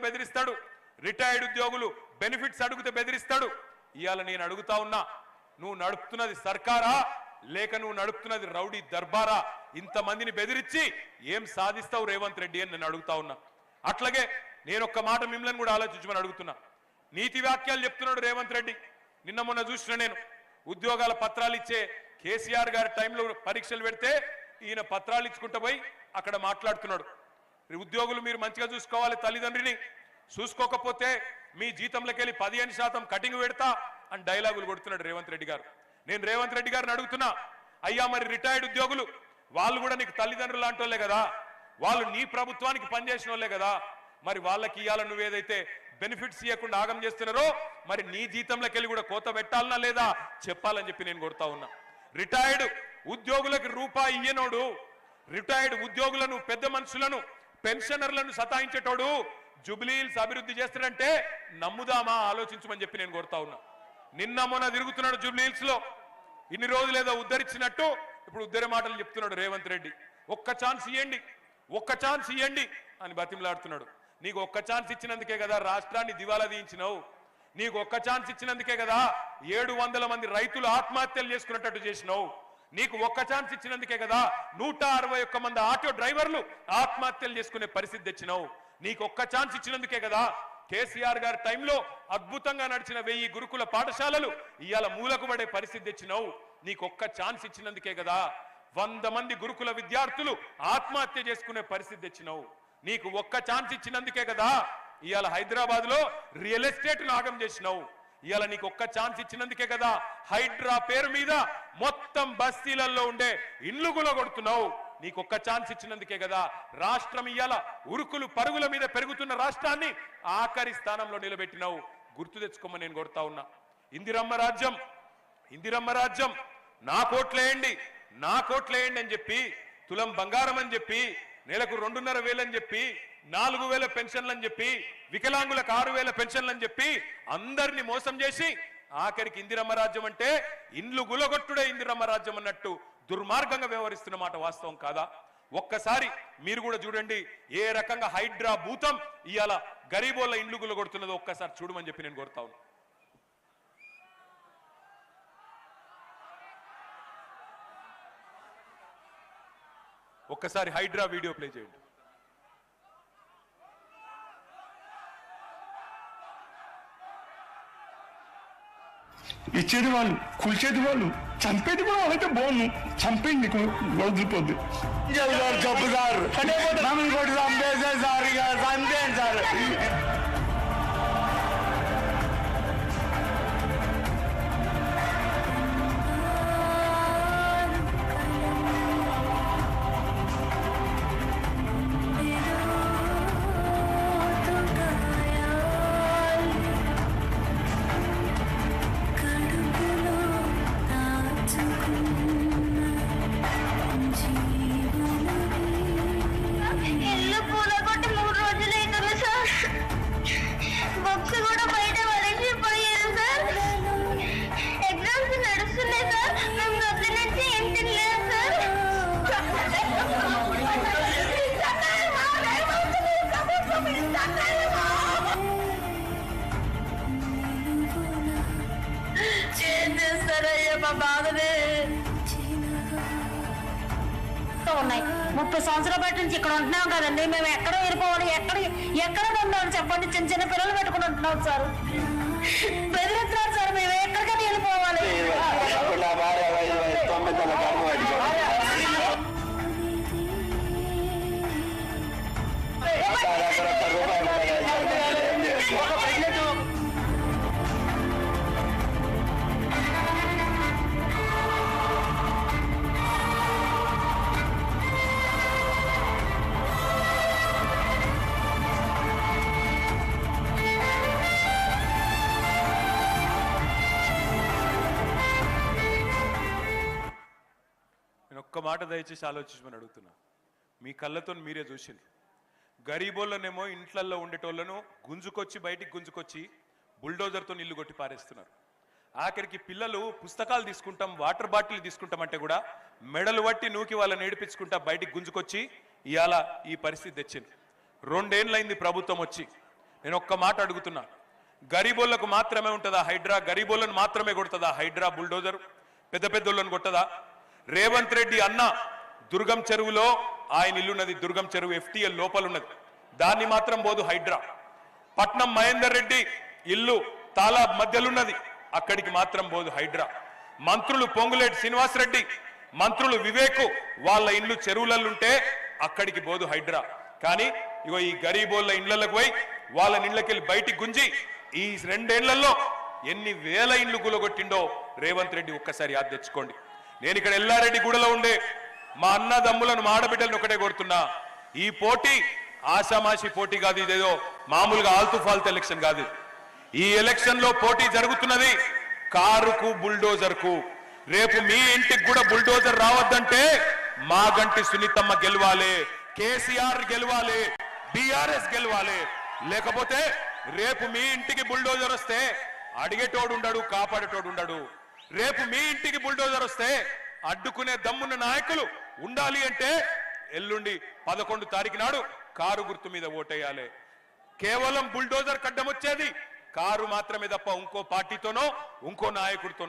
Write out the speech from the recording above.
బెదిరిస్తాడు, retired ఉద్యోగులు benefits అడిగితే బెదిరిస్తాడు. ఇవాళ నేను అడుగుతా ఉన్నా, నువ్వు నడుపుతున్నది సర్కారా లేక నువ్వు నడుపుతున్నది రౌడీ దర్బారా? ఇంతమందిని బెదిరించి ఏం సాధిస్తావు రేవంత్ రెడ్డి అని నేను అడుగుతా ఉన్నా. అట్లాగే నేను ఒక్క మాట మిమ్మల్ని కూడా ఆలోచించమని అడుగుతున్నా. నీతి వాక్యాలు చెప్తున్నాడు రేవంత్ రెడ్డి. నిన్న మొన్న చూసిన నేను ఉద్యోగాల పత్రాలు ఇచ్చే కేసీఆర్ గారి టైంలో పరీక్షలు పెడితే ఈయన పత్రాలు ఇచ్చుకుంటూ పోయి అక్కడ మాట్లాడుతున్నాడు. ఉద్యోగులు మీరు మంచిగా చూసుకోవాలి, తల్లిదండ్రిని చూసుకోకపోతే మీ జీతంలోకి వెళ్ళి 15% కటింగ్ పెడతా అని డైలాగులు కొడుతున్నాడు రేవంత్ రెడ్డి గారు. నేను రేవంత్ రెడ్డి గారిని అడుగుతున్నా, అయ్యా మరి రిటైర్డ్ ఉద్యోగులు వాళ్ళు కూడా నీకు తల్లిదండ్రులు లాంటి వాళ్ళే కదా, వాళ్ళు నీ ప్రభుత్వానికి పనిచేసిన వాళ్ళే కదా, మరి వాళ్ళకి ఇవ్వాల నువ్వేదైతే బెనిఫిట్స్ ఇవ్వకుండా ఆగం చేస్తున్నారో మరి నీ జీతంలోకి వెళ్ళి కూడా కోత పెట్టాలనా లేదా చెప్పాలని చెప్పి నేను కోరుతా ఉన్నా. రిటైర్డ్ ఉద్యోగులకు రూపాయి ఇయ్యనోడు, రిటైర్డ్ ఉద్యోగులను పెద్ద మనుషులను పెన్షనర్లను సతాయించేటోడు జుబ్లీహిల్స్ అభివృద్ధి చేస్తాడంటే నమ్ముదామా ఆలోచించమని చెప్పి నేను కోరుతా ఉన్నా. నిన్న మొన్న తిరుగుతున్నాడు జుబ్లీహిల్స్ లో, ఇన్ని రోజులేదో ఉద్ధరించినట్టు ఇప్పుడు ఉద్ధర మాటలు చెప్తున్నాడు రేవంత్ రెడ్డి. ఒక్క ఛాన్స్ ఇవ్వండి, ఒక్క ఛాన్స్ ఇవ్వండి అని బతిమలాడుతున్నాడు. నీకు ఒక్క ఛాన్స్ ఇచ్చినందుకే కదా రాష్ట్రాన్ని దివాలా తీయించినావు, నీకు ఒక్క ఛాన్స్ ఇచ్చినందుకే కదా 700 మంది రైతులు ఆత్మహత్యలు చేసుకున్నట్టు చేసినావు, నీకు ఒక్క ఛాన్స్ ఇచ్చినందుకే కదా 161 మంది ఆటో డ్రైవర్లు ఆత్మహత్యలు చేసుకునే పరిస్థితి తెచ్చినావు, నీకు ఒక్క ఛాన్స్ ఇచ్చినందుకే కదా కేసీఆర్ గారి టైంలో అద్భుతంగా నడిచిన 1000 గురుకుల పాఠశాలలు ఇవాళ మూలకు పడే పరిస్థితి తెచ్చినావు, నీకు ఒక్క ఛాన్స్ ఇచ్చినందుకే కదా 100 మంది గురుకుల విద్యార్థులు ఆత్మహత్య చేసుకునే పరిస్థితి తెచ్చినావు, నీకు ఒక్క ఛాన్స్ ఇచ్చినందుకే కదా ఇవాళ హైదరాబాద్ లో రియల్ ఎస్టేట్ నాగం చేసినావు, ఇవాళ నీకు ఒక్క ఛాన్స్ ఇచ్చినందుకే కదా హైడ్రా పేరు మీద మొత్తం బస్తీలలో ఉండే ఇల్లు గులగొడుతున్నావు, నీకు ఒక్క ఛాన్స్ ఇచ్చినందుకే కదా రాష్ట్రం ఇవాళ ఉరుకులు పరుగుల మీద పెరుగుతున్న రాష్ట్రాన్ని ఆఖరి స్థానంలో నిలబెట్టినావు. గుర్తు తెచ్చుకోమని నేను కోరుతా ఉన్నా. ఇందిరమ్మ రాజ్యం, ఇందిరమ్మ రాజ్యం, నా కోట్లేయండి నా కోట్లేయండి అని చెప్పి, తులం బంగారం అని చెప్పి, నెలకు 2,500 అని చెప్పి, 4,000 పెన్షన్లు అని చెప్పి, వికలాంగులకు 6,000 పెన్షన్లు అని చెప్పి అందరినీ మోసం చేసి ఆఖరికి ఇందిరమ్మ రాజ్యం అంటే ఇండ్లు గులగొట్టుడే ఇందిరమ్మ రాజ్యం అన్నట్టు దుర్మార్గంగా వ్యవహరిస్తున్న మాట వాస్తవం కాదా? ఒక్కసారి మీరు కూడా చూడండి ఏ రకంగా హైడ్రా భూతం ఇవాళ గరీబోళ్ళ ఇండ్లు గులగొడుతున్నదో ఒక్కసారి చూడమని చెప్పి నేను కోరుతా ఉన్నా. ఒక్కసారి హైడ్రా వీడియో ప్లే చేయండి. ఇచ్చేది వాళ్ళు, కూల్చేది వాళ్ళు, చంపేది కూడా వాళ్ళైతే బాగుంది, చంపేది నీకు వదిలిపోద్ది. జబ్బు సార్ మమ్మల్ని కొట్టి చంపేసే సార్, ఇక చంపేయండి సార్. ఉన్నాయి 30 సంవత్సరాల బట్టి నుంచి ఇక్కడ ఉంటున్నాం కదండి, మేము ఎక్కడ వెళ్ళిపోవాలి, ఎక్కడ ఉండాలి చెప్పండి? చిన్న చిన్న పిల్లలు పెట్టుకుని ఉంటున్నాం సార్, బెదిరిస్తున్నారు సార్, మేము ఎక్కడికైనా వెళ్ళిపోవాలి. ఒక్క మాట దయచేసి ఆలోచించమని అడుగుతున్నా. మీ కళ్ళతో మీరే చూసింది, గరీబోళ్ళనేమో ఇంట్లల్లో ఉండేటోళ్లను గుంజుకొచ్చి బయటికి గుంజుకొచ్చి బుల్డోజర్తో నీళ్లు కొట్టి పారేస్తున్నారు. ఆఖరికి పిల్లలు పుస్తకాలు తీసుకుంటాం, వాటర్ బాటిల్ తీసుకుంటామంటే కూడా మెడలు పట్టి నూకి వాళ్ళని ఏడిపించుకుంటా బయటికి గుంజుకొచ్చి ఇవాళ ఈ పరిస్థితి తెచ్చింది. 2 ఏళ్ళైంది ప్రభుత్వం వచ్చి. నేను ఒక్క మాట అడుగుతున్నా, గరీబోళ్లకు మాత్రమే ఉంటుందా హైడ్రా? గరీబోళ్లను మాత్రమే కొడుతుందా హైడ్రా బుల్డోజర్? పెద్ద పెద్దోళ్ళని కొట్టదా? రేవంత్ రెడ్డి అన్న దుర్గం చెరువులో ఆయన ఇల్లున్నది, దుర్గం చెరువు FTL లోపల ఉన్నది, దాన్ని మాత్రం పోదు హైడ్రా. పట్నం మహేందర్ రెడ్డి ఇల్లు తాలాబ్ మధ్యలున్నది, అక్కడికి మాత్రం పోదు హైడ్రా. మంత్రులు పొంగులేటి శ్రీనివాసరెడ్డి, మంత్రులు వివేకు వాళ్ళ ఇల్లు చెరువులల్లుంటే అక్కడికి పోదు హైడ్రా. కానీ ఇగో ఈ గరీబోళ్ళ ఇళ్లకు పోయి వాళ్ళ ఇళ్లకెళ్ళి బయటికి గుంజి ఈ 2 ఏళ్లలో ఎన్ని వేల ఇండ్లు కూలగొట్టిండో రేవంత్ రెడ్డి ఒక్కసారి యాద్ తెచ్చుకోండి. నేను ఇక్కడ ఎల్లారెడ్డి గూడలో ఉండే మా అన్నదమ్ములను మా ఆడబిడ్డలను ఒకటే కోరుతున్నా, ఈ పోటీ ఆషామాషి పోటీ కాదు, ఇదేదో మామూలుగా ఆల్తు ఫాల్తు ఎలక్షన్ కాదు. ఈ ఎలక్షన్ లో పోటీ జరుగుతున్నది కారుకు బుల్డోజర్ కు. రేపు మీ ఇంటికి కూడా బుల్డోజర్ రావద్దంటే మాగంటి సునీతమ్మ గెలవాలి, కేసీఆర్ గెలవాలి, BRS గెలవాలి. లేకపోతే రేపు మీ ఇంటికి బుల్డోజర్ వస్తే అడిగేటోడు ఉండడు, కాపాడేటోడు ఉండడు. రేపు మీ ఇంటికి బుల్డోజర్ వస్తే అడ్డుకునే దమ్మున్న నాయకులు ఉండాలి అంటే ఎల్లుండి 11 తారీఖు నాడు కారు గుర్తు మీద ఓటేయాలి. కేవలం బుల్డోజర్ కడ్డం వచ్చేది కారు మాత్రమే తప్ప ఇంకో పార్టీతోనో ఇంకో నాయకుడితోనో